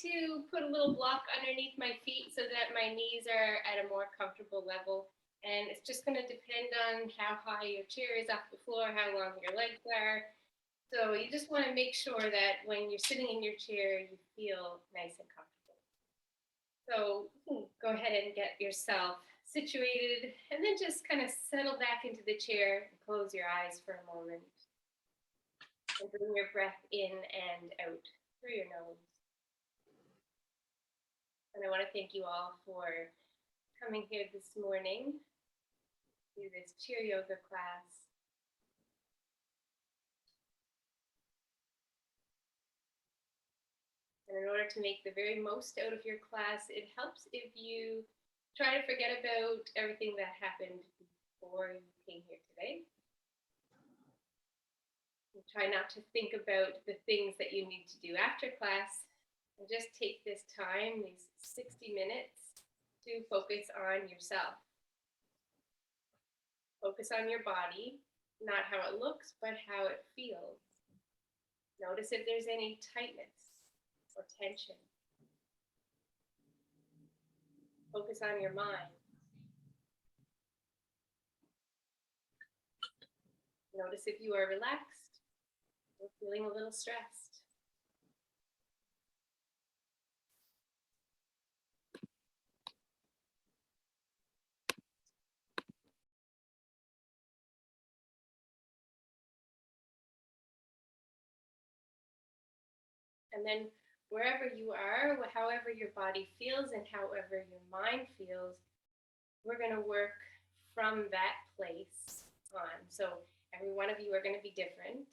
to put a little block underneath my feet so that my knees are at a more comfortable level. And it's just going to depend on how high your chair is off the floor, how long your legs are. So you just want to make sure that when you're sitting in your chair, you feel nice and comfortable. So go ahead and get yourself situated and then just kind of settle back into the chair and close your eyes for a moment. And bring your breath in and out through your nose. And I want to thank you all for coming here this morning to this chair yoga class. And in order to make the very most out of your class, it helps if you try to forget about everything that happened before you came here today. And try not to think about the things that you need to do after class. And just take this time, these 60 minutes, to focus on yourself. Focus on your body, not how it looks, but how it feels. Notice if there's any tightness or tension. Focus on your mind. Notice if you are relaxed or feeling a little stressed. And then wherever you are, however your body feels and however your mind feels, we're going to work from that place on. So every one of you are going to be different.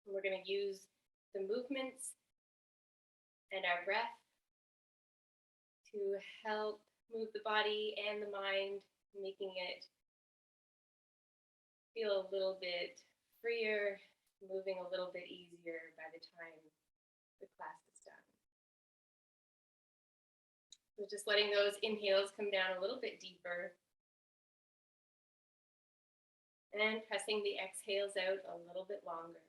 And we're going to use the movements and our breath to help move the body and the mind, making it feel a little bit freer, moving a little bit easier by the time the class is done. So just letting those inhales come down a little bit deeper and pressing the exhales out a little bit longer.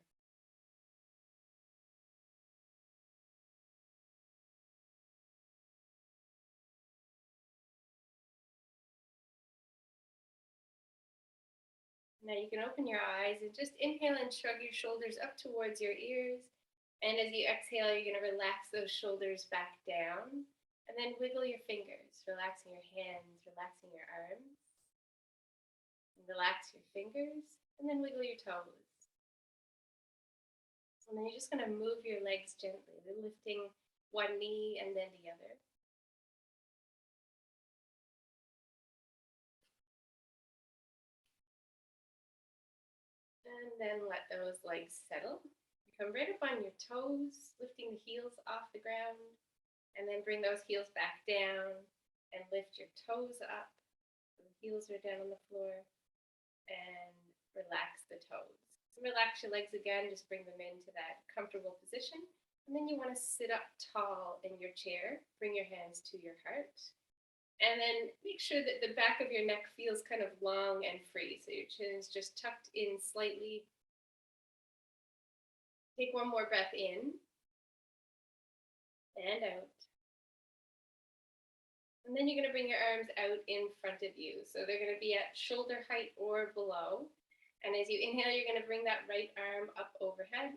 Now you can open your eyes and just inhale and shrug your shoulders up towards your ears. And as you exhale, you're going to relax those shoulders back down. And then wiggle your fingers, relaxing your hands, relaxing your arms. And relax your fingers, and then wiggle your toes. And then you're just going to move your legs gently, lifting one knee and then the other. And then let those legs settle. Come right up on your toes, lifting the heels off the ground. And then bring those heels back down and lift your toes up. So the heels are down on the floor. And relax the toes. So relax your legs again, just bring them into that comfortable position. And then you want to sit up tall in your chair. Bring your hands to your heart. And then make sure that the back of your neck feels kind of long and free. So your chin is just tucked in slightly. Take one more breath in and out. And then you're going to bring your arms out in front of you. So they're going to be at shoulder height or below. And as you inhale, you're going to bring that right arm up overhead.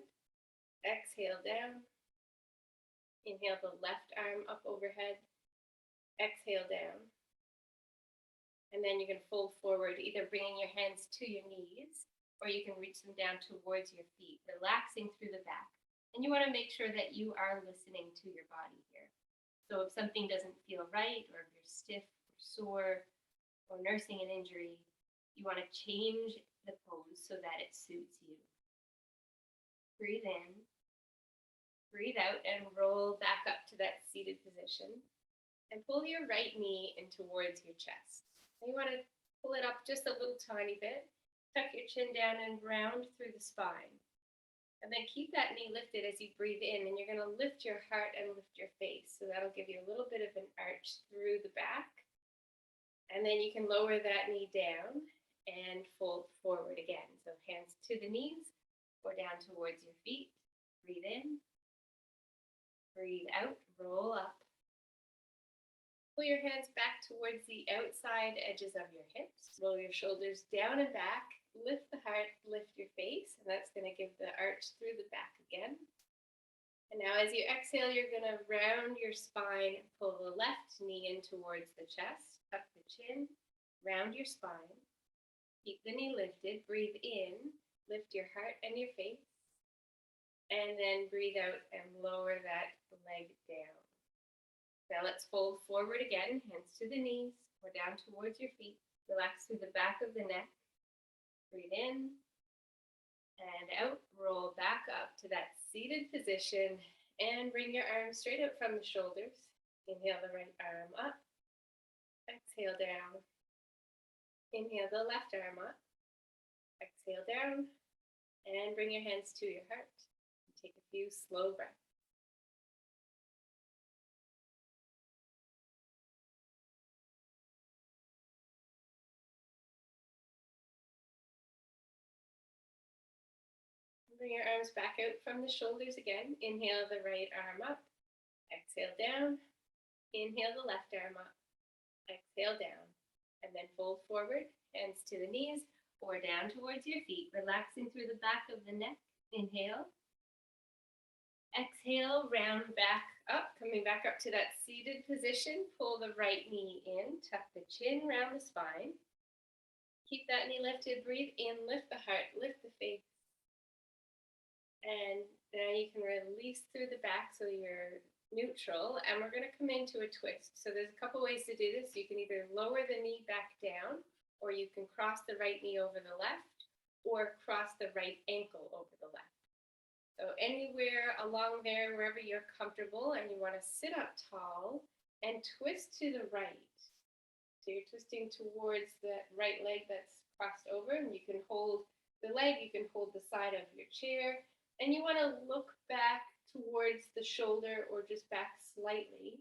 Exhale down. Inhale the left arm up overhead. Exhale down. And then you're going to fold forward, either bringing your hands to your knees, or you can reach them down towards your feet, relaxing through the back. And you want to make sure that you are listening to your body here. So if something doesn't feel right, or if you're stiff or sore or nursing an injury, you want to change the pose so that it suits you. Breathe in, breathe out, and roll back up to that seated position. And pull your right knee in towards your chest. And you want to pull it up just a little tiny bit. Tuck your chin down and round through the spine. And then keep that knee lifted as you breathe in, and you're going to lift your heart and lift your face. So that'll give you a little bit of an arch through the back. And then you can lower that knee down and fold forward again. So hands to the knees or down towards your feet. Breathe in Breathe out, roll up. Pull your hands back towards the outside edges of your hips. Roll your shoulders down and back. Lift the heart, lift your face, and that's going to give the arch through the back again. And now as you exhale, you're going to round your spine, pull the left knee in towards the chest, tuck the chin, round your spine. Keep the knee lifted, breathe in, lift your heart and your face, and then breathe out and lower that leg down. Now let's fold forward again, hands to the knees or down towards your feet. Relax through the back of the neck. Breathe in and out. Roll back up to that seated position and bring your arms straight out from the shoulders. Inhale the right arm up. Exhale down. Inhale the left arm up. Exhale down. And bring your hands to your heart. Take a few slow breaths. Bring your arms back out from the shoulders again. Inhale the right arm up. Exhale down. Inhale the left arm up. Exhale down. And then fold forward, hands to the knees or down towards your feet, relaxing through the back of the neck. Inhale. Exhale, round back up, coming back up to that seated position. Pull the right knee in, tuck the chin, round the spine. Keep that knee lifted, breathe in, lift the heart, lift the face. And now you can release through the back so you're neutral. And we're going to come into a twist. So there's a couple ways to do this. You can either lower the knee back down, or you can cross the right knee over the left, or cross the right ankle over the left. So anywhere along there, wherever you're comfortable, and you want to sit up tall and twist to the right. So you're twisting towards the right leg that's crossed over, and you can hold the leg, you can hold the side of your chair. And you want to look back towards the shoulder or just back slightly.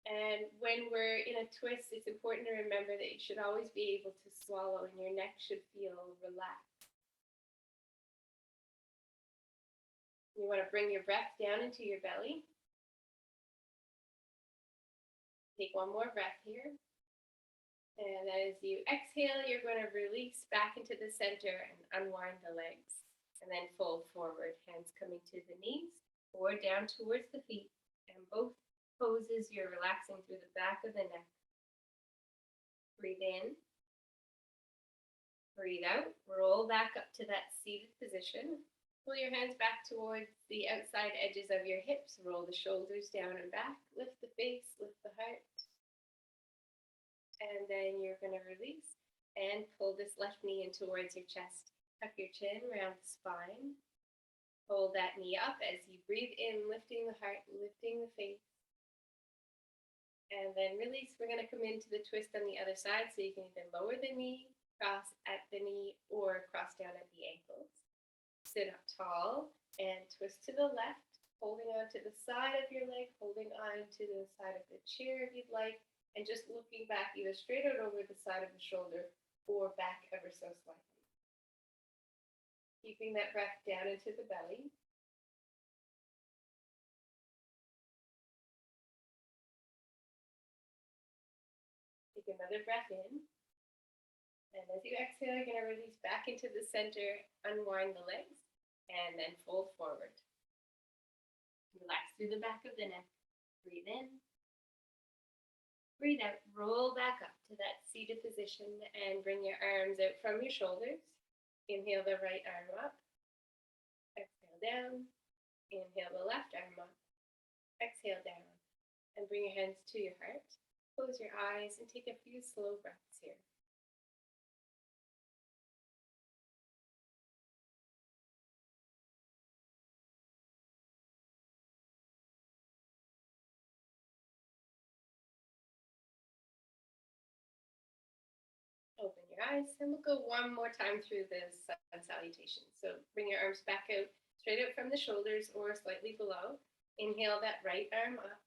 And when we're in a twist, it's important to remember that you should always be able to swallow and your neck should feel relaxed. You want to bring your breath down into your belly. Take one more breath here. And as you exhale, you're going to release back into the center and unwind the legs. And then fold forward, hands coming to the knees or down towards the feet. And both poses, you're relaxing through the back of the neck. Breathe in. Breathe out. Roll back up to that seated position. Pull your hands back towards the outside edges of your hips. Roll the shoulders down and back. Lift the face, lift the heart. And then you're going to release and pull this left knee in towards your chest. Tuck your chin, round the spine. Hold that knee up as you breathe in, lifting the heart, lifting the face. And then release. We're going to come into the twist on the other side, so you can either lower the knee, cross at the knee, or cross down at the ankles. Sit up tall and twist to the left, holding on to the side of your leg, holding on to the side of the chair if you'd like, and just looking back either straight out over the side of the shoulder or back ever so slightly. Keeping that breath down into the belly. Take another breath in. And as you exhale, you're going to release back into the center, unwind the legs, and then fold forward. Relax through the back of the neck. Breathe in. Breathe out. Roll back up to that seated position and bring your arms out from your shoulders. Inhale the right arm up. Exhale down. Inhale the left arm up. Exhale down. And bring your hands to your heart. Close your eyes and take a few slow breaths here. Open your eyes, and we'll go one more time through this sun salutation. So bring your arms back out, straight out from the shoulders or slightly below. Inhale that right arm up.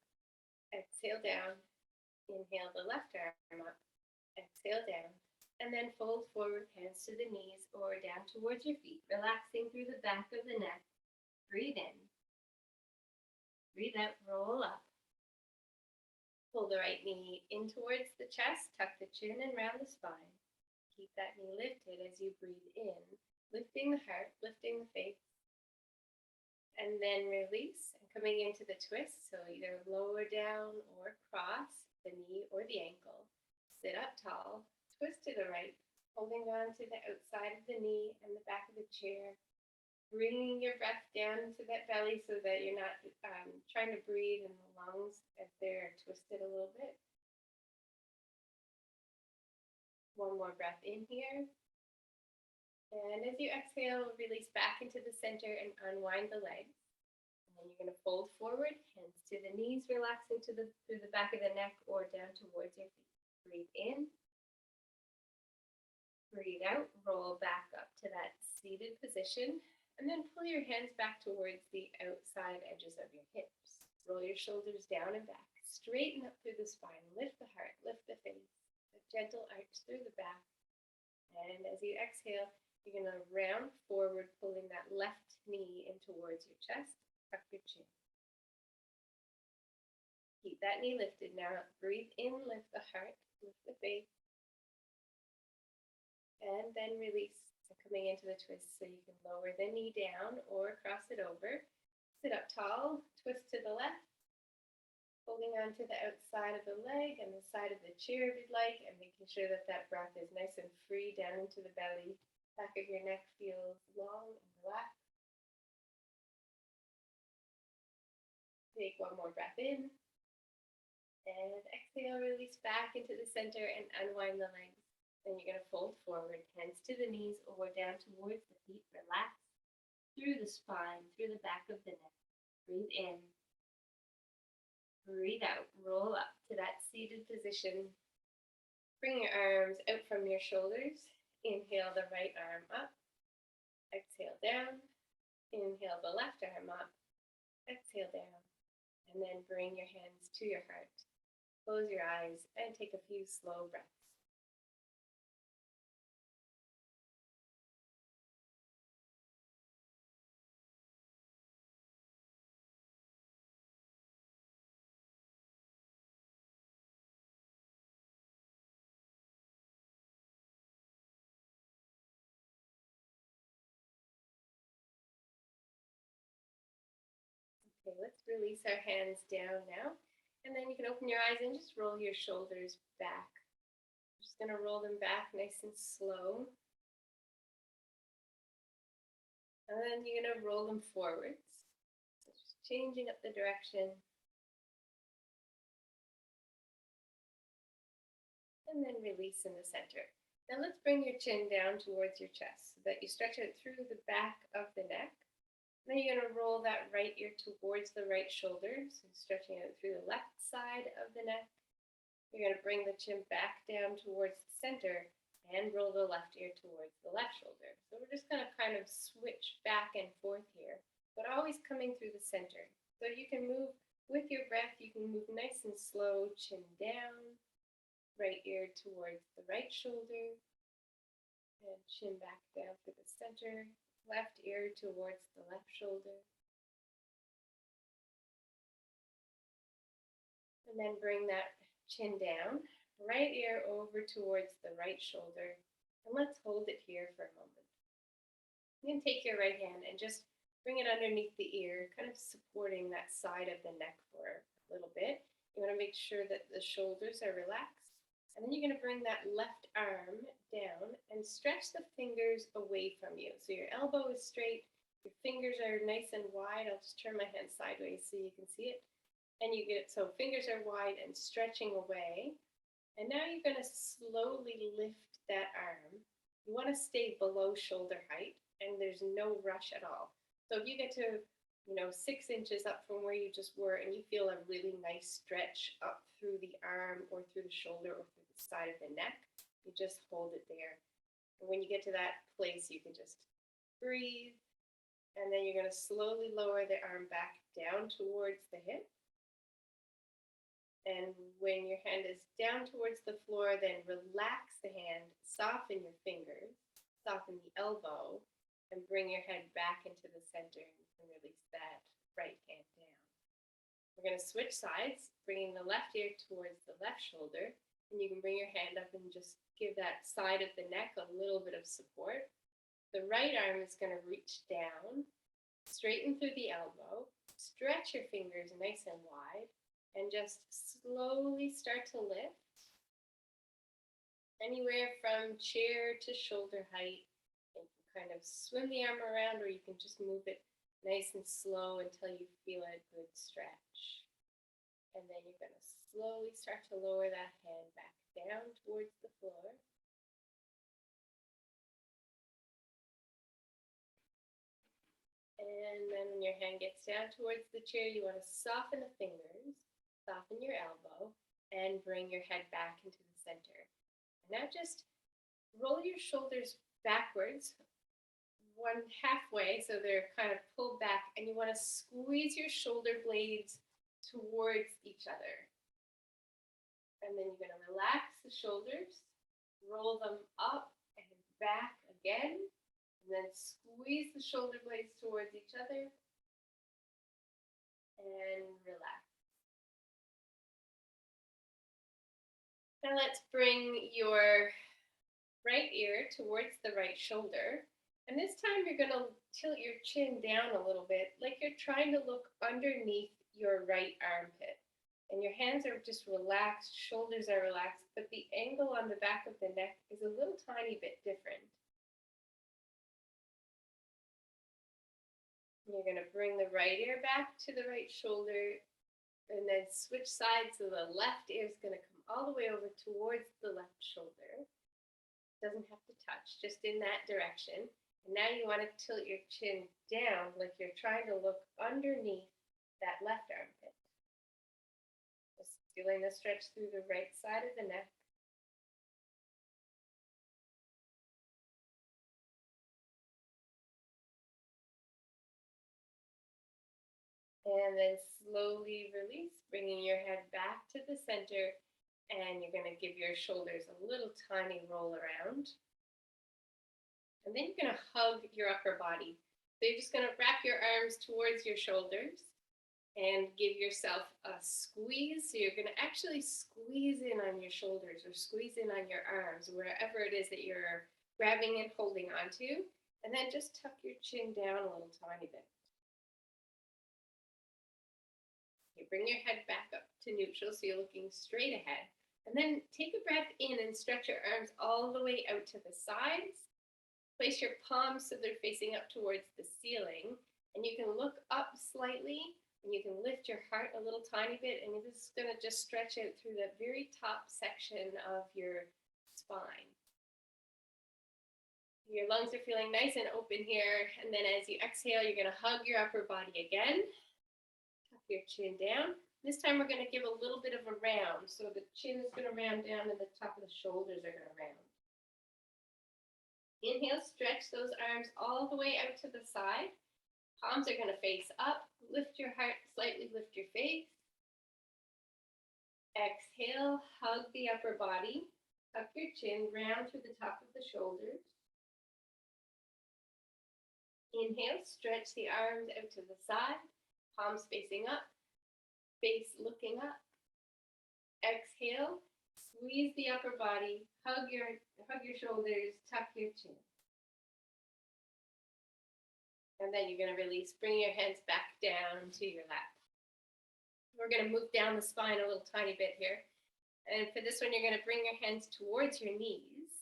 Exhale down. Inhale the left arm up. Exhale down. And then fold forward, hands to the knees or down towards your feet, relaxing through the back of the neck. Breathe in. Breathe out, roll up. Pull the right knee in towards the chest, tuck the chin and round the spine. Keep that knee lifted as you breathe in, lifting the heart, lifting the face. And then release, and coming into the twist, so either lower down or cross the knee or the ankle. Sit up tall, twist to the right, holding on to the outside of the knee and the back of the chair. Bringing your breath down to that belly so that you're not trying to breathe in the lungs as they're twisted a little bit. One more breath in here. And as you exhale, release back into the center and unwind the legs. And then you're going to fold forward, hands to the knees, relaxing through the back of the neck or down towards your feet. Breathe in. Breathe out, roll back up to that seated position. And then pull your hands back towards the outside edges of your hips. Roll your shoulders down and back. Straighten up through the spine. Lift the heart, lift the face. A gentle arch through the back. And as you exhale, you're going to round forward, pulling that left knee in towards your chest. Tuck your chin. Keep that knee lifted. Now breathe in, lift the heart, lift the face. And then release. Coming into the twist, so you can lower the knee down or cross it over. Sit up tall, twist to the left, holding on to the outside of the leg and the side of the chair if you'd like, and making sure that that breath is nice and free down into the belly. Back of your neck feels long and relaxed. Take one more breath in, and exhale, release back into the center and unwind the legs. Then you're going to fold forward, hands to the knees or down towards the feet. Relax through the spine, through the back of the neck. Breathe in. Breathe out. Roll up to that seated position. Bring your arms out from your shoulders. Inhale the right arm up. Exhale down. Inhale the left arm up. Exhale down. And then bring your hands to your heart. Close your eyes and take a few slow breaths. Okay, let's release our hands down now. And then you can open your eyes and just roll your shoulders back. I'm just going to roll them back nice and slow. And then you're going to roll them forwards. So just changing up the direction. And then release in the center. Now let's bring your chin down towards your chest so that you stretch out through the back of the neck. Then you're going to roll that right ear towards the right shoulder, so stretching out through the left side of the neck. You're going to bring the chin back down towards the center and roll the left ear towards the left shoulder. So we're just going to kind of switch back and forth here, but always coming through the center. So you can move with your breath, you can move nice and slow, chin down, right ear towards the right shoulder, and chin back down through the center. Left ear towards the left shoulder. And then bring that chin down, right ear over towards the right shoulder. And let's hold it here for a moment. You can take your right hand and just bring it underneath the ear, kind of supporting that side of the neck for a little bit. You want to make sure that the shoulders are relaxed. And then you're going to bring that left arm down and stretch the fingers away from you. So your elbow is straight, your fingers are nice and wide. I'll just turn my hand sideways so you can see it. And you get, so fingers are wide and stretching away. And now you're going to slowly lift that arm. You want to stay below shoulder height, and there's no rush at all. So if you get to 6 inches up from where you just were and you feel a really nice stretch up through the arm or through the shoulder or through the side of the neck, you just hold it there. And when you get to that place, you can just breathe. And then you're going to slowly lower the arm back down towards the hip. And when your hand is down towards the floor, then relax the hand, soften your fingers, soften the elbow, and bring your head back into the center, and you can release that right hand down. We're going to switch sides, bringing the left ear towards the left shoulder, and you can bring your hand up and just give that side of the neck a little bit of support. The right arm is going to reach down, straighten through the elbow, stretch your fingers nice and wide, and just slowly start to lift. Anywhere from chair to shoulder height. You can kind of swim the arm around, or you can just move it nice and slow until you feel a good stretch. And then you're going to slowly start to lower that hand back down towards the floor. And then when your hand gets down towards the chair, you want to soften the fingers, soften your elbow, and bring your head back into the center. And now just roll your shoulders backwards, one halfway, so they're kind of pulled back, and you want to squeeze your shoulder blades towards each other. And then you're going to relax the shoulders, roll them up and back again, and then squeeze the shoulder blades towards each other, and relax. Now let's bring your right ear towards the right shoulder. And this time you're going to tilt your chin down a little bit, like you're trying to look underneath your right armpit. And your hands are just relaxed, shoulders are relaxed, but the angle on the back of the neck is a little tiny bit different. You're going to bring the right ear back to the right shoulder, and then switch sides, so the left ear is going to come all the way over towards the left shoulder. Doesn't have to touch, just in that direction. And now you want to tilt your chin down like you're trying to look underneath that left armpit. Just feeling the stretch through the right side of the neck. And then slowly release, bringing your head back to the center, and you're going to give your shoulders a little tiny roll around. And then you're going to hug your upper body. So you're just going to wrap your arms towards your shoulders and give yourself a squeeze. So you're going to actually squeeze in on your shoulders or squeeze in on your arms, wherever it is that you're grabbing and holding onto. And then just tuck your chin down a little tiny bit. You bring your head back up to neutral, so you're looking straight ahead. And then take a breath in and stretch your arms all the way out to the sides. Place your palms so they're facing up towards the ceiling. And you can look up slightly, and you can lift your heart a little tiny bit. And this is going to just stretch out through the very top section of your spine. Your lungs are feeling nice and open here. And then as you exhale, you're going to hug your upper body again. Tuck your chin down. This time we're going to give a little bit of a round. So the chin is going to round down and the top of the shoulders are going to round. Inhale, stretch those arms all the way out to the side. Palms are going to face up. Lift your heart, slightly lift your face. Exhale, hug the upper body. Tuck your chin, round to the top of the shoulders. Inhale, stretch the arms out to the side. Palms facing up. Face looking up. Exhale, squeeze the upper body, hug your shoulders, tuck your chin. And then you're going to release, bring your hands back down to your lap. We're going to move down the spine a little tiny bit here. And for this one, you're going to bring your hands towards your knees.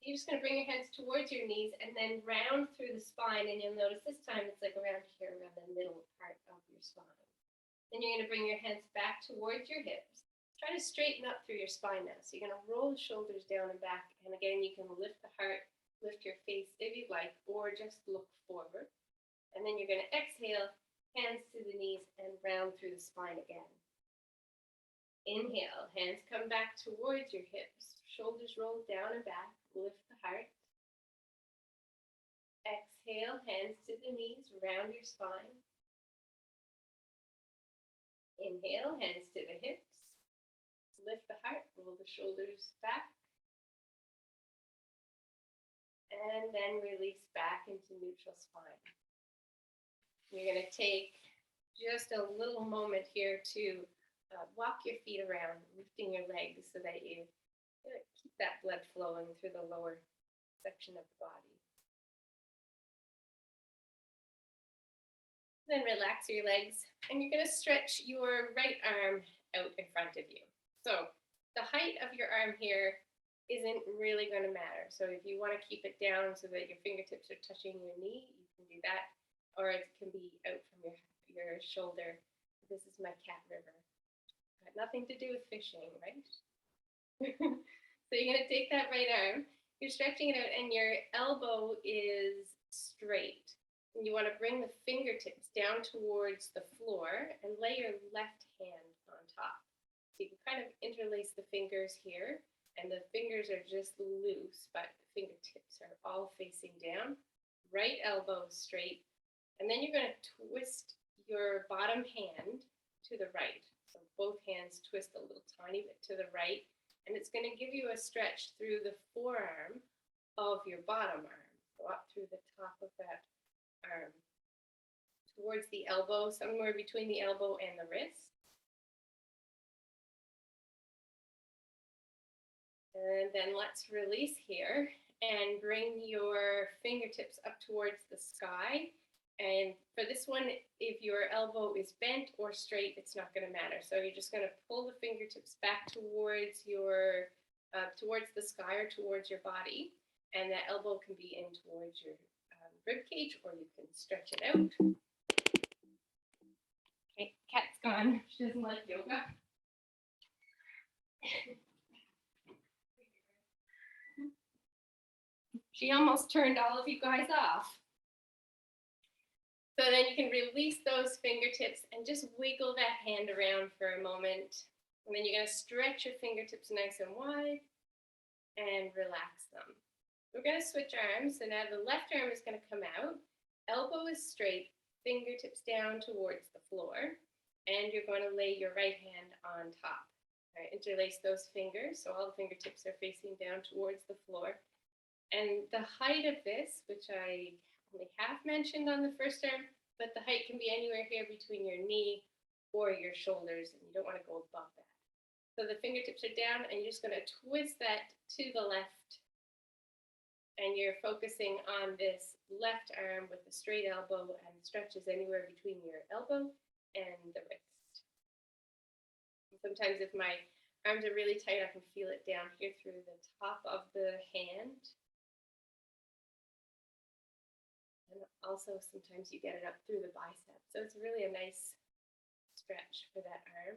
You're just going to bring your hands towards your knees and then round through the spine. And you'll notice this time it's like around here, around the middle part of your spine. Then you're going to bring your hands back towards your hips. Try to straighten up through your spine now. So you're going to roll the shoulders down and back. And again, you can lift the heart, lift your face if you'd like, or just look forward. And then you're going to exhale, hands to the knees, and round through the spine again. Inhale, hands come back towards your hips. Shoulders roll down and back. Lift the heart. Exhale, hands to the knees, round your spine. Inhale, hands to the hips. Lift the heart, roll the shoulders back. And then release back into neutral spine. You're going to take just a little moment here to walk your feet around, lifting your legs so that you keep that blood flowing through the lower section of the body. Then relax your legs, and you're going to stretch your right arm out in front of you. So the height of your arm here isn't really going to matter. So if you want to keep it down so that your fingertips are touching your knee, you can do that. Or it can be out from your shoulder. This is my cat river. Got nothing to do with fishing, right? So you're going to take that right arm, you're stretching it out, and your elbow is straight. And you want to bring the fingertips down towards the floor and lay your left hand on top. So you can kind of interlace the fingers here, and the fingers are just loose, but the fingertips are all facing down. Right elbow straight. And then you're going to twist your bottom hand to the right. So both hands twist a little tiny bit to the right. And it's going to give you a stretch through the forearm of your bottom arm. So up through the top of that arm, towards the elbow, somewhere between the elbow and the wrist. And then let's release here and bring your fingertips up towards the sky. And for this one, if your elbow is bent or straight, it's not going to matter. So you're just going to pull the fingertips back towards your towards the sky or towards your body, and that elbow can be in towards your rib cage, or you can stretch it out. Okay, cat's gone. She doesn't like yoga. She almost turned all of you guys off. So then you can release those fingertips and just wiggle that hand around for a moment. And then you're going to stretch your fingertips nice and wide and relax them. We're going to switch arms. So now the left arm is going to come out. Elbow is straight, fingertips down towards the floor. And you're going to lay your right hand on top. All right, interlace those fingers so all the fingertips are facing down towards the floor. And the height of this, which I only half mentioned on the first arm, but the height can be anywhere here between your knee or your shoulders, and you don't want to go above that. So the fingertips are down, and you're just going to twist that to the left, and you're focusing on this left arm with the straight elbow, and stretches anywhere between your elbow and the wrist. Sometimes if my arms are really tight, I can feel it down here through the top of the hand. And also sometimes you get it up through the bicep. So it's really a nice stretch for that arm.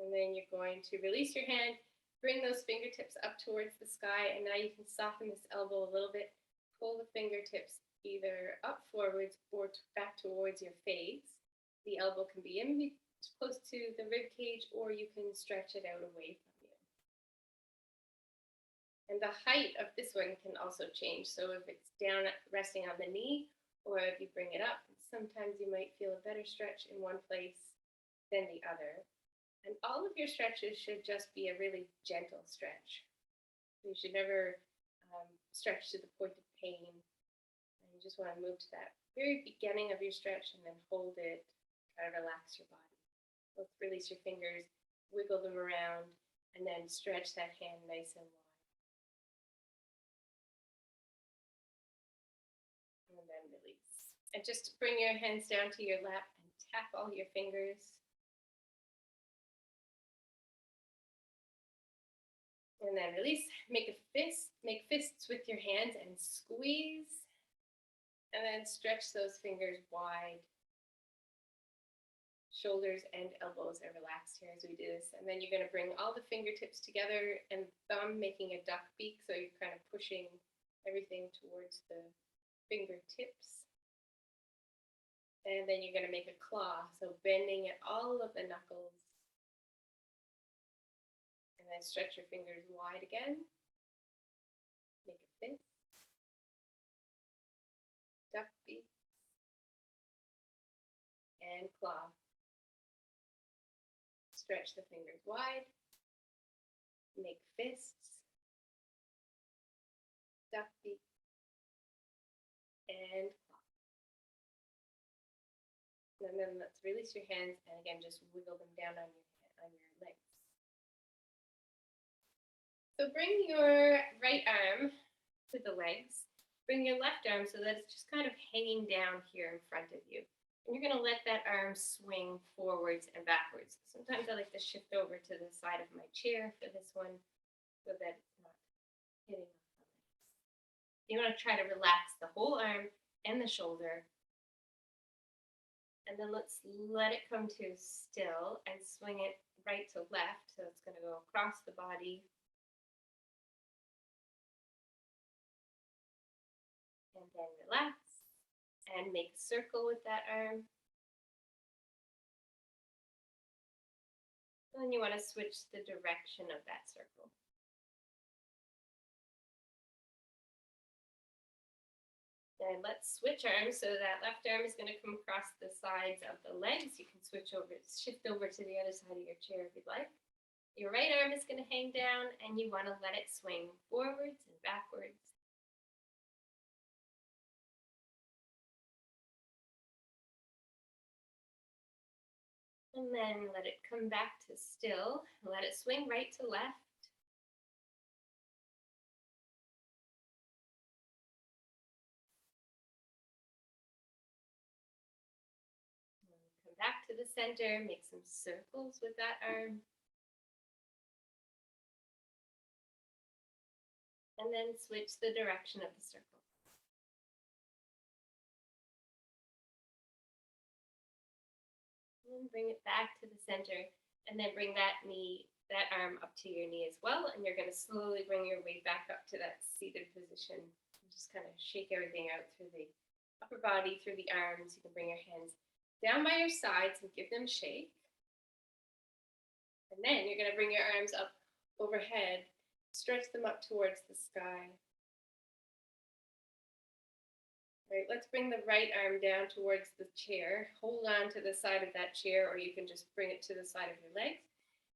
And then you're going to release your hand, bring those fingertips up towards the sky, and now you can soften this elbow a little bit. Pull the fingertips either up forwards or back towards your face. The elbow can be in close to the rib cage, or you can stretch it out away from you. And the height of this one can also change. So if it's down resting on the knee, or if you bring it up, sometimes you might feel a better stretch in one place than the other. And all of your stretches should just be a really gentle stretch. You should never stretch to the point of pain. And you just want to move to that very beginning of your stretch and then hold it, try to relax your body. Both release your fingers, wiggle them around, and then stretch that hand nice and wide. And then release. And just bring your hands down to your lap and tap all your fingers. And then release, make fists with your hands and squeeze. And then stretch those fingers wide. Shoulders and elbows are relaxed here as we do this. And then you're going to bring all the fingertips together and thumb making a duck beak. So you're kind of pushing everything towards the fingertips. And then you're going to make a claw. So bending at all of the knuckles. And then stretch your fingers wide again. Make a fist. Duck beak. And claw. Stretch the fingers wide. Make fists. Duck beak. and claw. And then let's release your hands and again just wiggle them down on your legs. So bring your right arm to the legs. Bring your left arm so that it's just kind of hanging down here in front of you. And you're going to let that arm swing forwards and backwards. Sometimes I like to shift over to the side of my chair for this one so that it's not hitting off the legs. You want to try to relax the whole arm and the shoulder. And then let's let it come to still and swing it right to left. So it's going to go across the body. And then relax and make a circle with that arm. And then you want to switch the direction of that circle. Then let's switch arms. So that left arm is going to come across the sides of the legs. You can shift over to the other side of your chair if you'd like. Your right arm is going to hang down and you want to let it swing forwards and backwards. And then let it come back to still. Let it swing right to left. Come back to the center, make some circles with that arm. And then switch the direction of the circle. And bring it back to the center, and then bring that arm up to your knee as well, and you're going to slowly bring your weight back up to that seated position. Just kind of shake everything out through the upper body, through the arms. You can bring your hands down by your sides and give them a shake. And then you're going to bring your arms up overhead, stretch them up towards the sky. Right, let's bring the right arm down towards the chair. Hold on to the side of that chair, or you can just bring it to the side of your legs.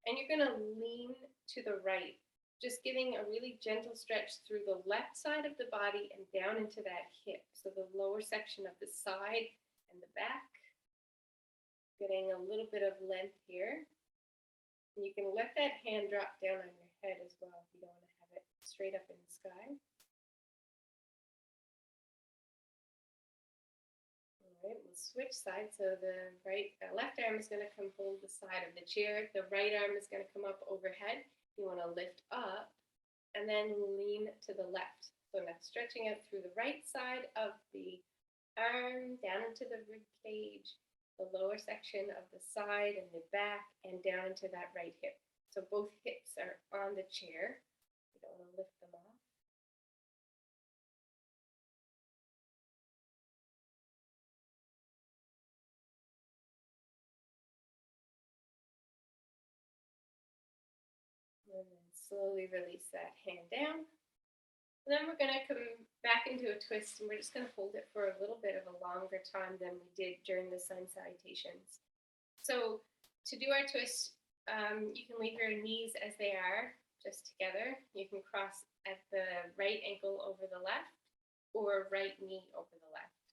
And you're going to lean to the right, just giving a really gentle stretch through the left side of the body and down into that hip. So the lower section of the side and the back. Getting a little bit of length here. And you can let that hand drop down on your head as well if you don't want to have it straight up in the sky. Right, we'll switch sides. So the left arm is going to come hold the side of the chair. The right arm is going to come up overhead. You want to lift up and then lean to the left. So now stretching out through the right side of the arm, down into the rib cage, the lower section of the side and the back, and down into that right hip. So both hips are on the chair. You don't want to lift them off. And then slowly release that hand down. And then we're going to come back into a twist, and we're just going to hold it for a little bit of a longer time than we did during the sun salutations. So to do our twist, you can leave your knees as they are, just together. You can cross at the right ankle over the left, or right knee over the left.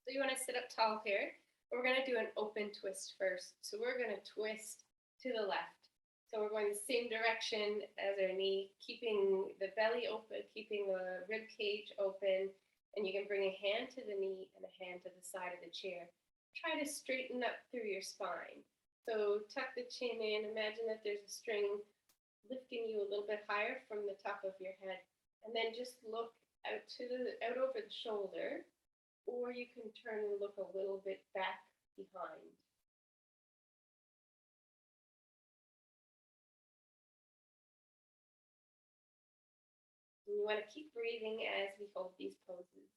So you want to sit up tall here. We're going to do an open twist first. So we're going to twist to the left. So we're going the same direction as our knee, keeping the belly open, keeping the rib cage open, and you can bring a hand to the knee and a hand to the side of the chair. Try to straighten up through your spine. So tuck the chin in, imagine that there's a string lifting you a little bit higher from the top of your head, and then just look out over the shoulder, or you can turn and look a little bit back behind. And you want to keep breathing as we hold these poses.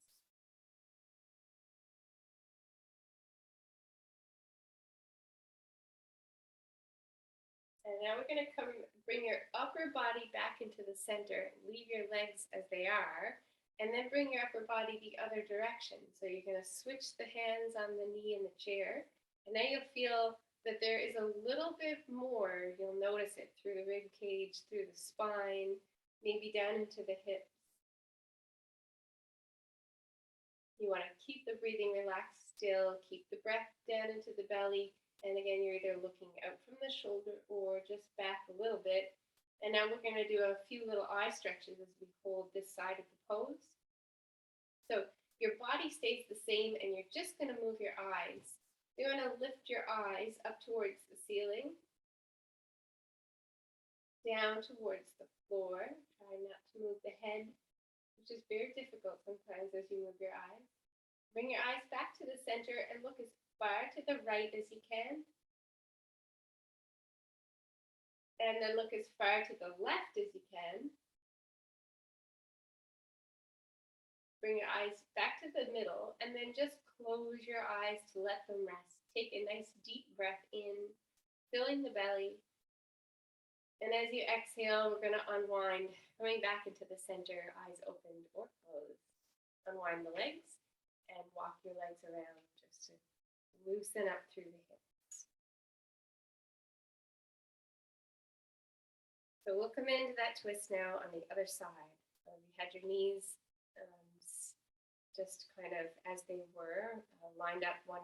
And now we're going to bring your upper body back into the center, leave your legs as they are, and then bring your upper body the other direction. So you're going to switch the hands on the knee in the chair, and now you'll feel that there is a little bit more. You'll notice it through the rib cage, through the spine, maybe down into the hips. You want to keep the breathing relaxed still, keep the breath down into the belly. And again, you're either looking out from the shoulder or just back a little bit. And now we're going to do a few little eye stretches as we hold this side of the pose. So your body stays the same and you're just going to move your eyes. You're going to lift your eyes up towards the ceiling, down towards the floor. Try not to move the head, which is very difficult sometimes as you move your eyes. Bring your eyes back to the center and look as far to the right as you can. And then look as far to the left as you can. Bring your eyes back to the middle and then just close your eyes to let them rest. Take a nice deep breath in, filling the belly. And as you exhale, we're going to unwind, coming back into the center, eyes opened or closed. Unwind the legs and walk your legs around just to loosen up through the hips. So we'll come into that twist now on the other side. You had your knees just kind of as they were, lined up one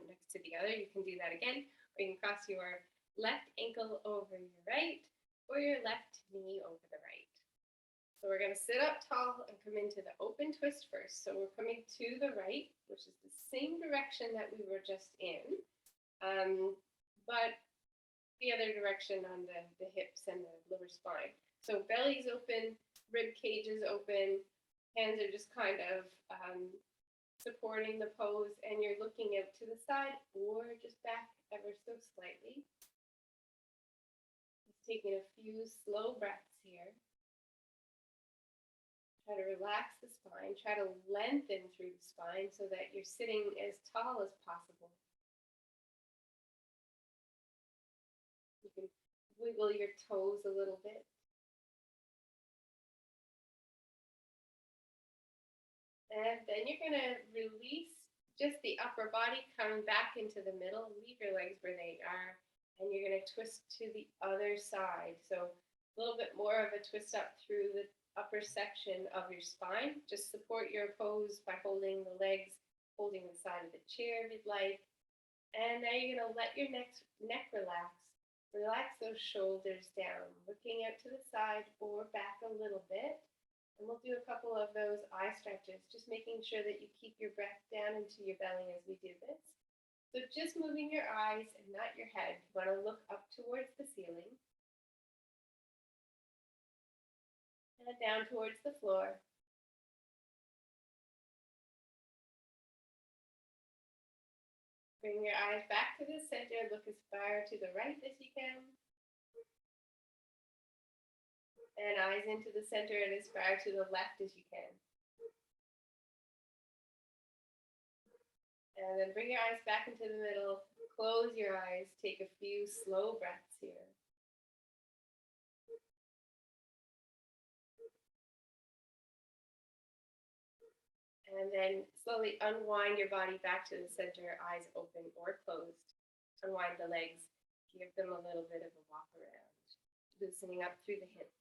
next to the other. You can do that again, or you can cross your left ankle over your right, or your left knee over the right. So we're going to sit up tall and come into the open twist first. So we're coming to the right, which is the same direction that we were just in, but the other direction on the hips and the lower spine. So belly's open, rib cage is open, hands are just kind of supporting the pose, and you're looking out to the side or just back ever so slightly. Just taking a few slow breaths here. Try to relax the spine. Try to lengthen through the spine so that you're sitting as tall as possible. You can wiggle your toes a little bit. And then you're going to release just the upper body, coming back into the middle. Leave your legs where they are. And you're going to twist to the other side. So a little bit more of a twist up through the upper section of your spine. Just support your pose by holding the legs, holding the side of the chair if you'd like. And now you're going to let your neck relax. Relax those shoulders down, looking out to the side or back a little bit. And we'll do a couple of those eye stretches, just making sure that you keep your breath down into your belly as we do this. So just moving your eyes and not your head. You want to look up towards the ceiling. And down towards the floor. Bring your eyes back to the center. Look as far to the right as you can. And eyes into the center and as far to the left as you can. And then bring your eyes back into the middle. Close your eyes. Take a few slow breaths here. And then slowly unwind your body back to the center, eyes open or closed. Unwind the legs. Give them a little bit of a walk around, loosening up through the hips.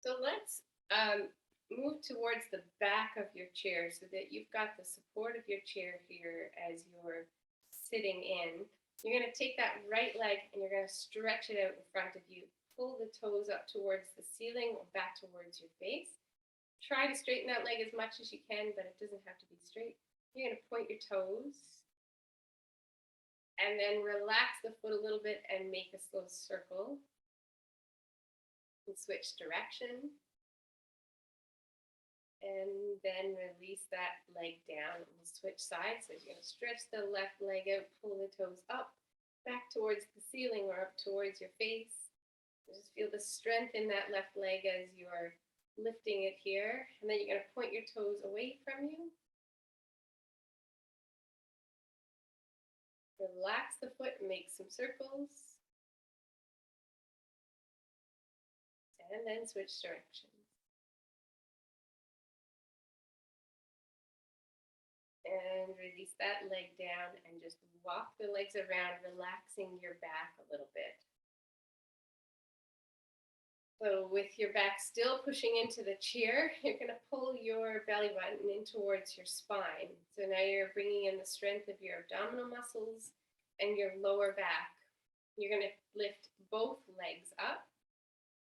So let's move towards the back of your chair so that you've got the support of your chair here as you're sitting in. You're going to take that right leg and you're going to stretch it out in front of you. Pull the toes up towards the ceiling or back towards your face. Try to straighten that leg as much as you can, but it doesn't have to be straight. You're going to point your toes and then relax the foot a little bit and make a slow circle. And switch direction. And then release that leg down and switch sides. So you're going to stretch the left leg out, pull the toes up, back towards the ceiling or up towards your face. Just feel the strength in that left leg as you're lifting it here. And then you're going to point your toes away from you. Relax the foot and make some circles. And then switch directions. And release that leg down and just walk the legs around, relaxing your back a little bit. So with your back still pushing into the chair, you're going to pull your belly button in towards your spine. So now you're bringing in the strength of your abdominal muscles and your lower back. You're going to lift both legs up,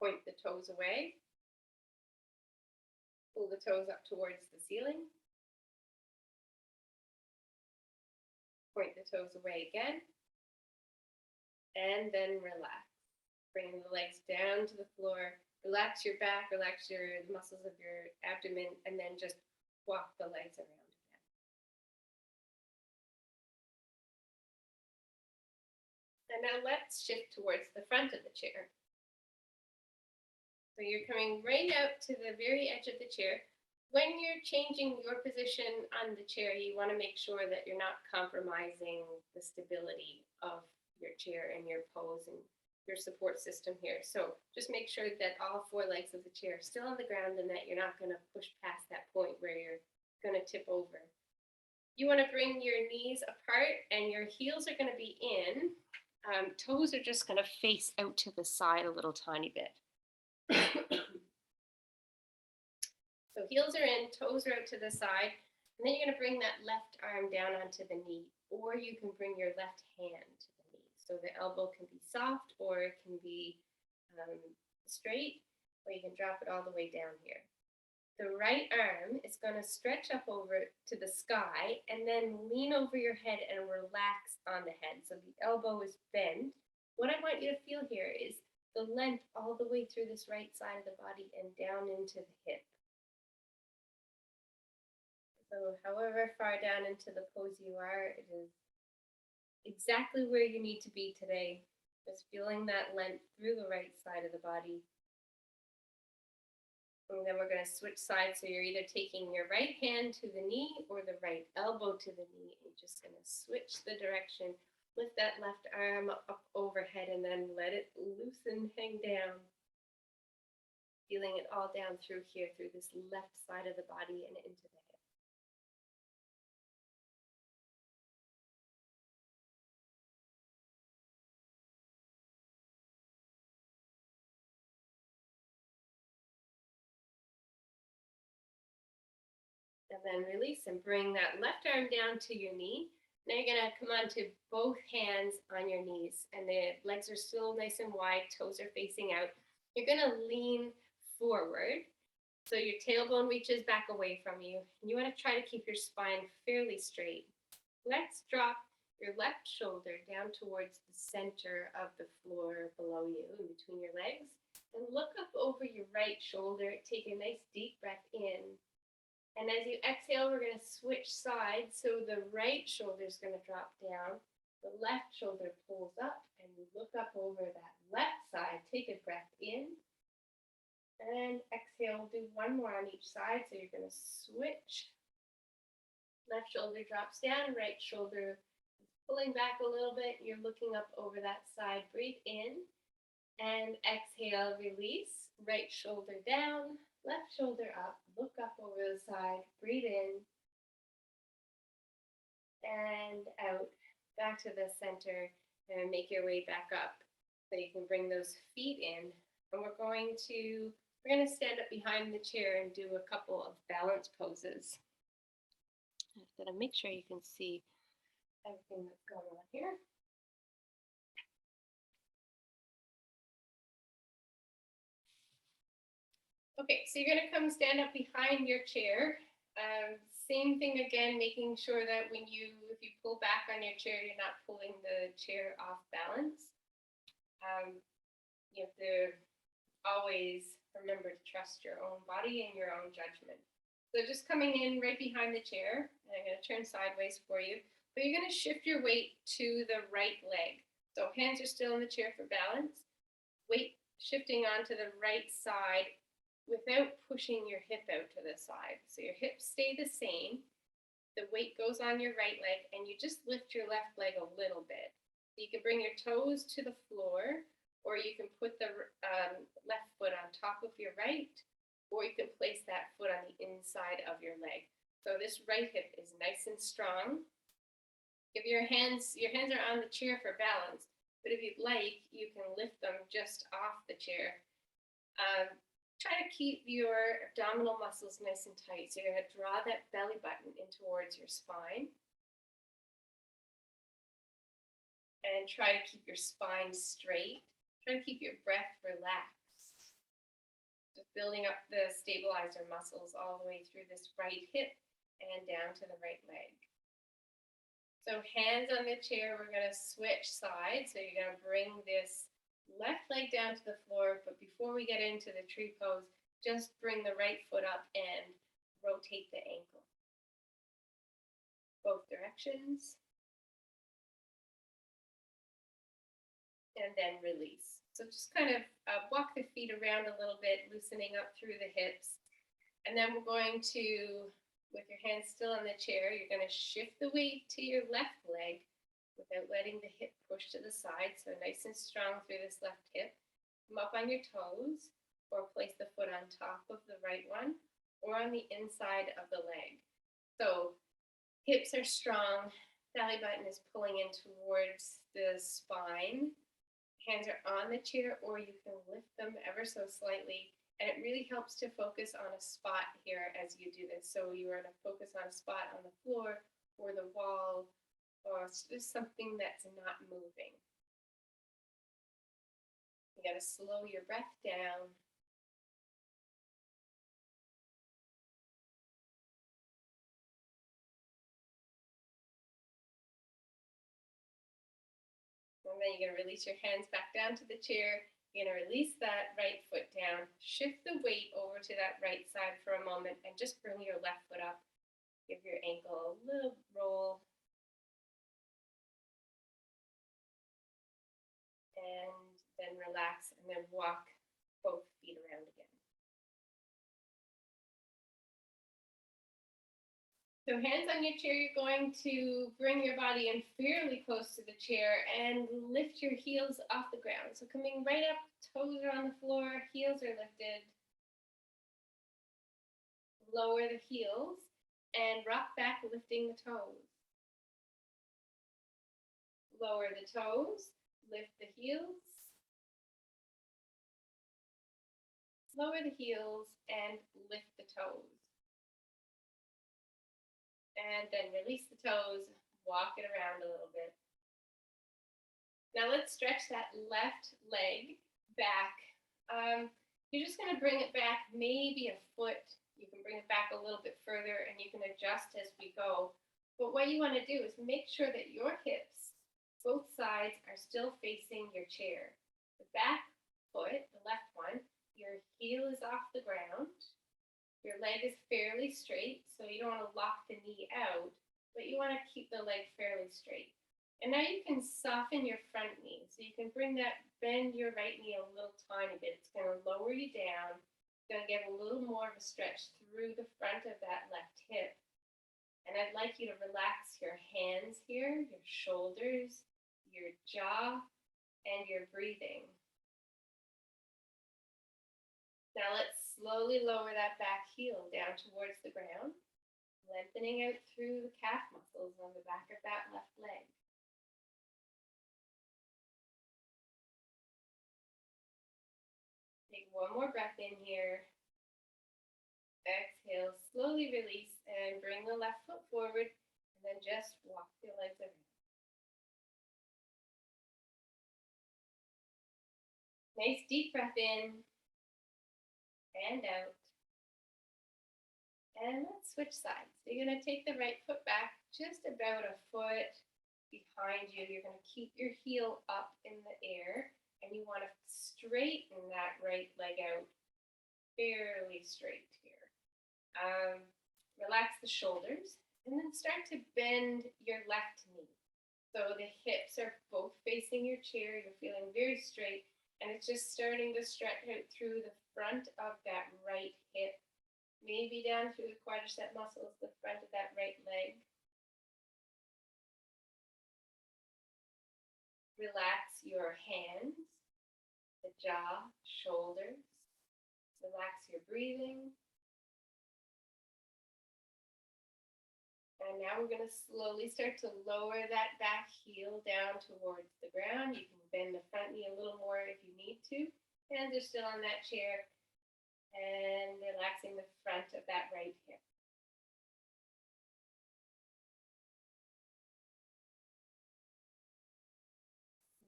point the toes away, pull the toes up towards the ceiling, point the toes away again, and then relax. Bringing the legs down to the floor, relax your back, relax the muscles of your abdomen, and then just walk the legs around again. And now let's shift towards the front of the chair. So you're coming right out to the very edge of the chair. When you're changing your position on the chair, you want to make sure that you're not compromising the stability of your chair and your pose and your support system here. So just make sure that all four legs of the chair are still on the ground and that you're not going to push past that point where you're going to tip over. You want to bring your knees apart and your heels are going to be in. Toes are just going to face out to the side a little tiny bit. So heels are in, toes are out to the side, and then you're going to bring that left arm down onto the knee, or you can bring your left hand to the knee. So the elbow can be soft, or it can be straight, or you can drop it all the way down here. The right arm is going to stretch up over to the sky and then lean over your head and relax on the head. So the elbow is bent. What I want you to feel here is the length all the way through this right side of the body and down into the hip. So however far down into the pose you are, it is exactly where you need to be today. Just feeling that length through the right side of the body. And then we're going to switch sides. So you're either taking your right hand to the knee or the right elbow to the knee. And just going to switch the direction. Lift that left arm up overhead and then let it loosen, hang down. Feeling it all down through here, through this left side of the body and into the hip. And then release and bring that left arm down to your knee. Now you're going to come onto both hands on your knees, and the legs are still nice and wide, toes are facing out. You're going to lean forward, so your tailbone reaches back away from you. And you want to try to keep your spine fairly straight. Let's drop your left shoulder down towards the center of the floor below you, in between your legs, and look up over your right shoulder. Take a nice deep breath in. And as you exhale, we're going to switch sides. So the right shoulder is going to drop down. The left shoulder pulls up and you look up over that left side. Take a breath in and exhale. We'll do one more on each side. So you're going to switch. Left shoulder drops down, right shoulder is pulling back a little bit. You're looking up over that side. Breathe in and exhale, release. Right shoulder down. Left shoulder up, look up over the side, breathe in and out, back to the center, and make your way back up. So you can bring those feet in, and we're going to stand up behind the chair and do a couple of balance poses. I'm going to make sure you can see everything that's going on here. Okay, so you're going to come stand up behind your chair. Same thing again, making sure that if you pull back on your chair, you're not pulling the chair off balance. You have to always remember to trust your own body and your own judgment. So just coming in right behind the chair, and I'm going to turn sideways for you, but you're going to shift your weight to the right leg. So hands are still in the chair for balance. Weight shifting onto the right side without pushing your hip out to the side. So your hips stay the same. The weight goes on your right leg, and you just lift your left leg a little bit. So you can bring your toes to the floor, or you can put the left foot on top of your right, or you can place that foot on the inside of your leg. So this right hip is nice and strong. If your hands are on the chair for balance, but if you'd like, you can lift them just off the chair. Try to keep your abdominal muscles nice and tight. So you're going to draw that belly button in towards your spine. And try to keep your spine straight. Try to keep your breath relaxed. Just building up the stabilizer muscles all the way through this right hip and down to the right leg. So hands on the chair, we're going to switch sides. So you're going to bring this left leg down to the floor, but before we get into the tree pose, just bring the right foot up and rotate the ankle. Both directions. And then release. So just kind of walk the feet around a little bit, loosening up through the hips. And then we're going to, with your hands still on the chair, you're going to shift the weight to your left leg without letting the hip push to the side. So nice and strong through this left hip. Come up on your toes or place the foot on top of the right one or on the inside of the leg. So hips are strong, belly button is pulling in towards the spine. Hands are on the chair, or you can lift them ever so slightly. And it really helps to focus on a spot here as you do this. So you are going to focus on a spot on the floor or the wall or just something that's not moving. You got to slow your breath down. And then you're going to release your hands back down to the chair. You're going to release that right foot down. Shift the weight over to that right side for a moment and just bring your left foot up. Give your ankle a little roll. And then relax and then walk both feet around again. So hands on your chair, you're going to bring your body in fairly close to the chair and lift your heels off the ground. So coming right up, toes are on the floor, heels are lifted. Lower the heels and rock back, lifting the toes. Lower the toes, lift the heels. Lower the heels and lift the toes. And then release the toes, walk it around a little bit. Now let's stretch that left leg back. You're just going to bring it back maybe a foot. You can bring it back a little bit further and you can adjust as we go. But what you want to do is make sure that your hips, both sides, are still facing your chair. The back foot, the left one, your heel is off the ground. Your leg is fairly straight, so you don't want to lock the knee out, but you want to keep the leg fairly straight. And now you can soften your front knee. So you can bend your right knee a little tiny bit. It's going to lower you down. It's going to get a little more of a stretch through the front of that left hip. And I'd like you to relax your hands here, your shoulders, your jaw, and your breathing. Now let's slowly lower that back heel down towards the ground, lengthening out through the calf muscles on the back of that left leg. Take one more breath in here. Exhale, slowly release and bring the left foot forward and then just walk your legs around. Nice deep breath in. And out. And let's switch sides. So you're going to take the right foot back just about a foot behind you. You're going to keep your heel up in the air and you want to straighten that right leg out fairly straight here. Relax the shoulders and then start to bend your left knee. So the hips are both facing your chair. You're feeling very straight. And it's just starting to stretch out through the front of that right hip, maybe down through the quadricep muscles, the front of that right leg. Relax your hands, the jaw, shoulders. Relax your breathing. And now we're going to slowly start to lower that back heel down towards the ground. You can bend the front knee a little more if you need to. Hands are still on that chair and relaxing the front of that right hip.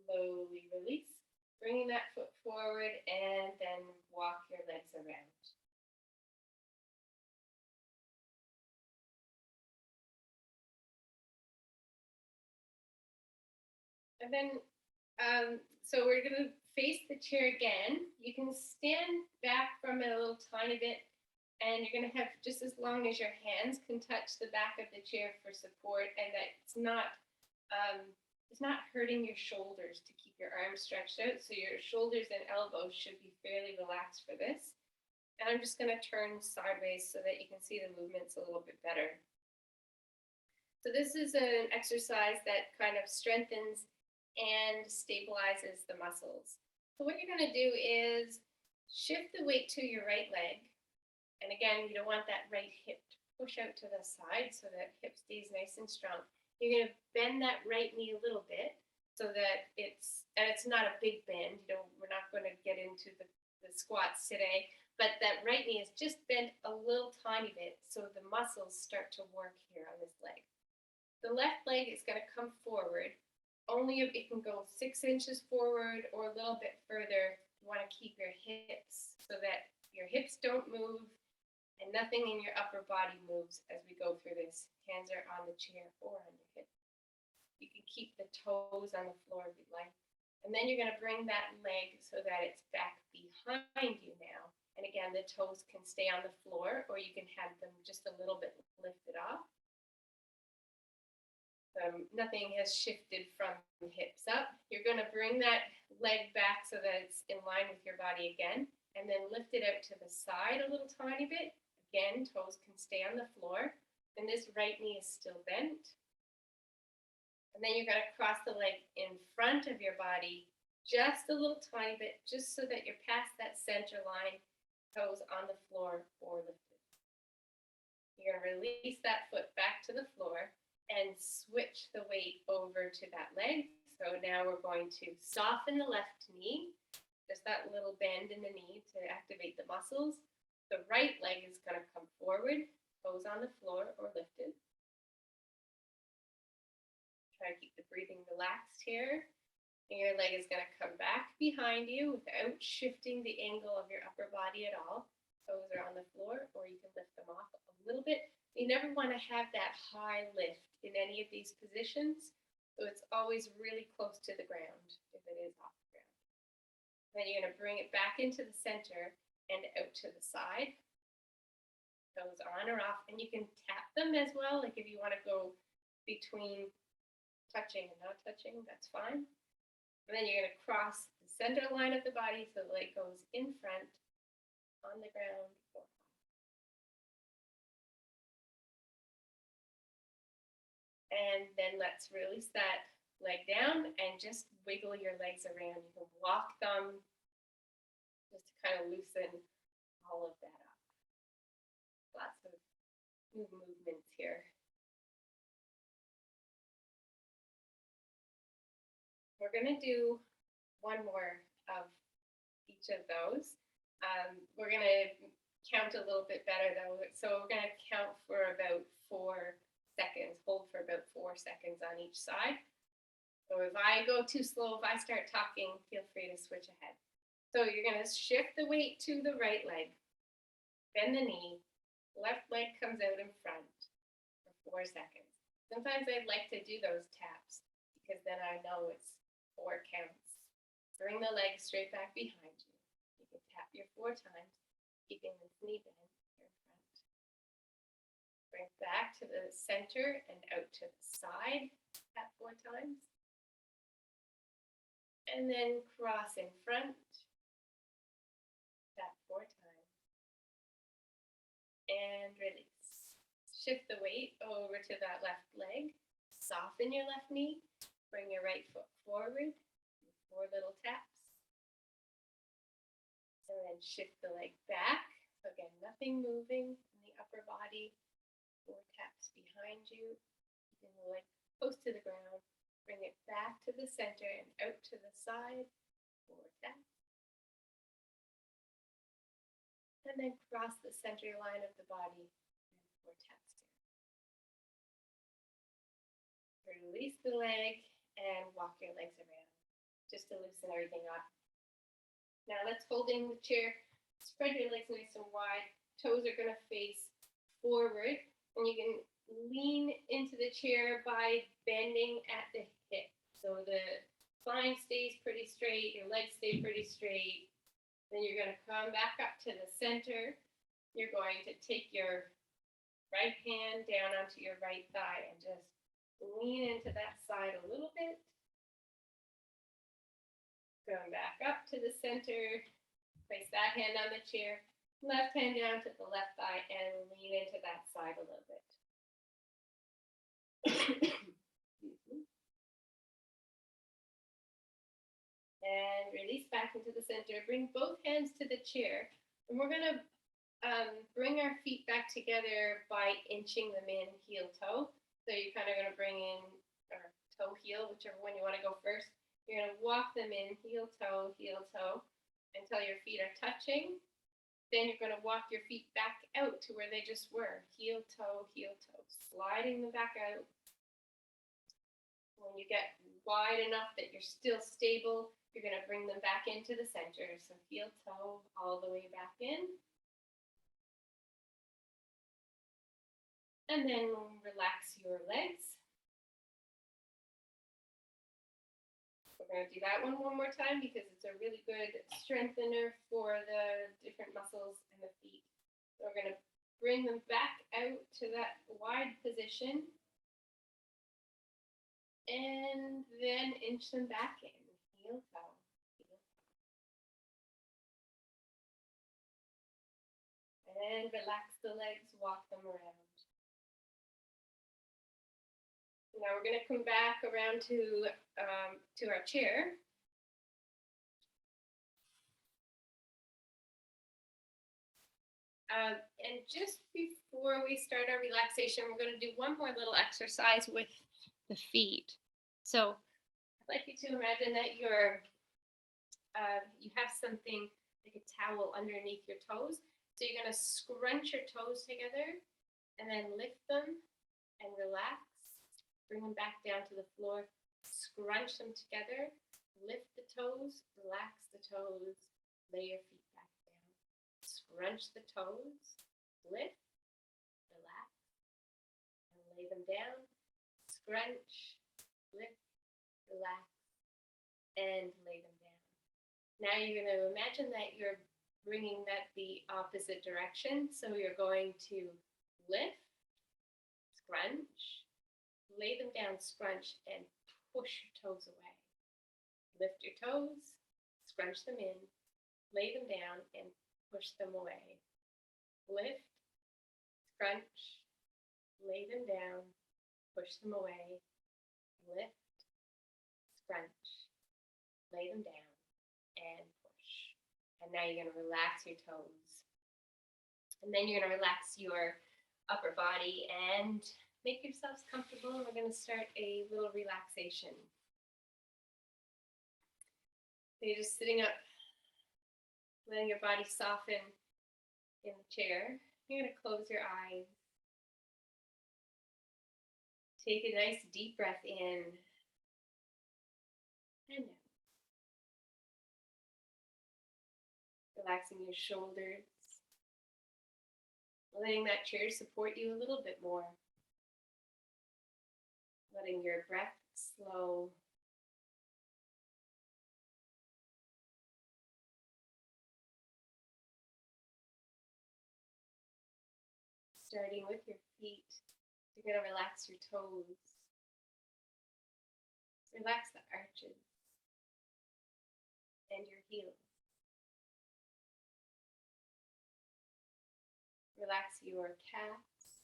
Slowly release, bringing that foot forward and then walk your legs around. And then, so we're going to face the chair again. You can stand back from it a little tiny bit, and you're going to have just as long as your hands can touch the back of the chair for support, and that um, it's not hurting your shoulders to keep your arms stretched out. So your shoulders and elbows should be fairly relaxed for this. And I'm just going to turn sideways so that you can see the movements a little bit better. So this is an exercise that kind of strengthens and stabilizes the muscles. So what you're going to do is shift the weight to your right leg. And again, you don't want that right hip to push out to the side so that hip stays nice and strong. You're going to bend that right knee a little bit so that it's not a big bend. We're not going to get into the squats today, but that right knee is just bent a little tiny bit so the muscles start to work here on this leg. The left leg is going to come forward. Only if it can go 6 inches forward or a little bit further. You want to keep your hips so that your hips don't move and nothing in your upper body moves as we go through this. Hands are on the chair or on your hip. You can keep the toes on the floor if you'd like. And then you're going to bring that leg so that it's back behind you now. And again, the toes can stay on the floor or you can have them just a little bit lifted off. Nothing has shifted from hips up. You're going to bring that leg back so that it's in line with your body again, and then lift it out to the side a little tiny bit. Again, toes can stay on the floor, and this right knee is still bent. And then you're going to cross the leg in front of your body just a little tiny bit, just so that you're past that center line, toes on the floor or lifted. You're going to release that foot back to the floor and switch the weight over to that leg. So now we're going to soften the left knee, just that little bend in the knee to activate the muscles. The right leg is going to come forward, toes on the floor or lifted. Try to keep the breathing relaxed here. And your leg is going to come back behind you without shifting the angle of your upper body at all. Toes are on the floor, or you can lift them off a little bit. You never want to have that high lift in any of these positions, so it's always really close to the ground if it is off the ground. Then you're going to bring it back into the center and out to the side. Toes on or off, and you can tap them as well, like if you want to go between touching and not touching, that's fine. And then you're going to cross the center line of the body so the leg goes in front, on the ground, or and then let's release that leg down and just wiggle your legs around. You can walk them just to kind of loosen all of that up. Lots of movements here. We're going to do one more of each of those. We're going to count a little bit better though. So we're going to count for about 4 seconds, hold for about 4 seconds on each side. So if I go too slow, if I start talking, feel free to switch ahead. So you're going to shift the weight to the right leg, bend the knee, left leg comes out in front for 4 seconds. Sometimes I'd like to do those taps because then I know it's 4 counts. Bring the leg straight back behind you. You can tap your 4 times, keeping this knee bent here in front. Bring back to the center and out to the side, tap 4 times. And then cross in front, tap 4 times. And release. Shift the weight over to that left leg. Soften your left knee. Bring your right foot forward. 4 little taps. And then shift the leg back. So again, nothing moving in the upper body. 4 taps behind you. Keeping the leg close to the ground. Bring it back to the center and out to the side. 4 taps. And then cross the center line of the body and 4 taps down. Release the leg and walk your legs around just to loosen everything up. Now let's hold in the chair. Spread your legs nice and wide. Toes are going to face forward, and you can lean into the chair by bending at the hip. So the spine stays pretty straight, your legs stay pretty straight. Then you're going to come back up to the center. You're going to take your right hand down onto your right thigh and just lean into that side a little bit. Going back up to the center. Place that hand on the chair. Left hand down to the left thigh and lean into that side a little bit. And release back into the center. Bring both hands to the chair. And we're going to bring our feet back together by inching them in heel toe. So you're kind of going to bring in or toe heel, whichever one you want to go first. You're going to walk them in heel toe until your feet are touching. Then you're going to walk your feet back out to where they just were. Heel toe, sliding them back out. When you get wide enough that you're still stable, you're going to bring them back into the center. So heel toe all the way back in. And then relax your legs. We're going to do that one more time because it's a really good strengthener for the different muscles in the feet. So we're going to bring them back out to that wide position and then inch them back in. Heel toe. And relax the legs, walk them around. Now we're going to come back around to our chair. And just before we start our relaxation, we're going to do one more little exercise with the feet. So I'd like you to imagine that you have something like a towel underneath your toes. So you're going to scrunch your toes together and then lift them and relax. Bring them back down to the floor, scrunch them together, lift the toes, relax the toes, lay your feet back down. Scrunch the toes, lift, relax, and lay them down. Scrunch, lift, relax, and lay them down. Now you're going to imagine that you're bringing that the opposite direction. So you're going to lift, scrunch, lay them down, scrunch, and push your toes away. Lift your toes, scrunch them in, lay them down, and push them away. Lift, scrunch, lay them down, push them away. Lift, scrunch, lay them down, and push. And now you're going to relax your toes. And then you're going to relax your upper body and make yourselves comfortable, and we're going to start a little relaxation. So you're just sitting up, letting your body soften in the chair. You're going to close your eyes. Take a nice deep breath in and out. Relaxing your shoulders. Letting that chair support you a little bit more. Letting your breath slow. Starting with your feet, you're going to relax your toes. Relax the arches and your heels. Relax your calves,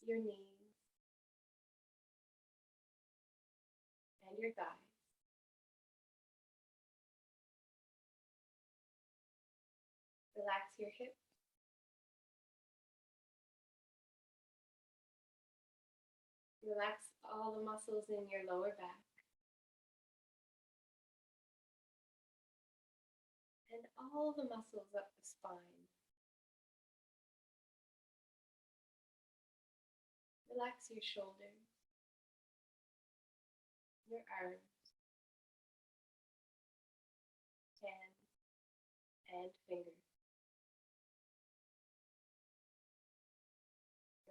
your knees, and your thighs. Relax your hips. Relax all the muscles in your lower back. and all the muscles up the spine. Relax your shoulders, your arms, hands, and fingers.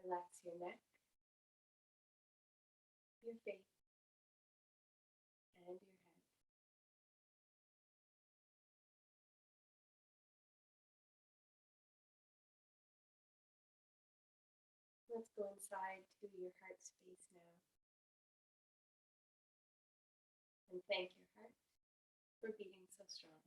Relax your neck, your face, and your head. Let's go inside to your heart space now and thank your heart for beating so strong.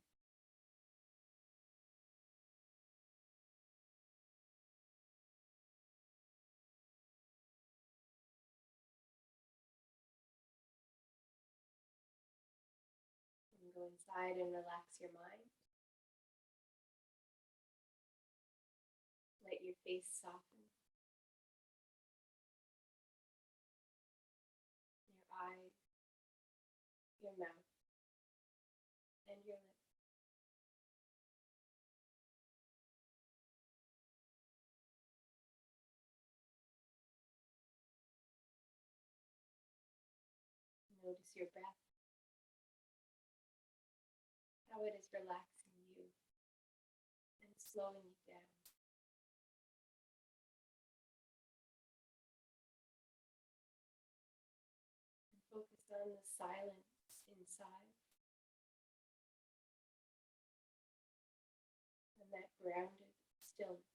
And go inside and relax your mind. Let your face soften. Your eyes, your mouth, and your lips. Notice your breath, how it is relaxing you and slowing you down. And focus on the silence inside and that grounded stillness.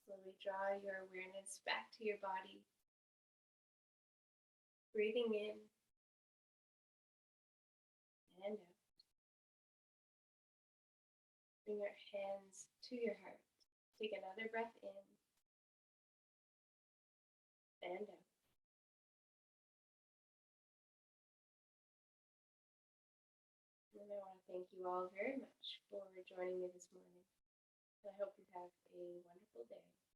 Slowly draw your awareness back to your body, breathing in and out. Bring your hands to your heart. Take another breath in and out. And I want to thank you all very much for joining me this morning. I hope you have a wonderful day.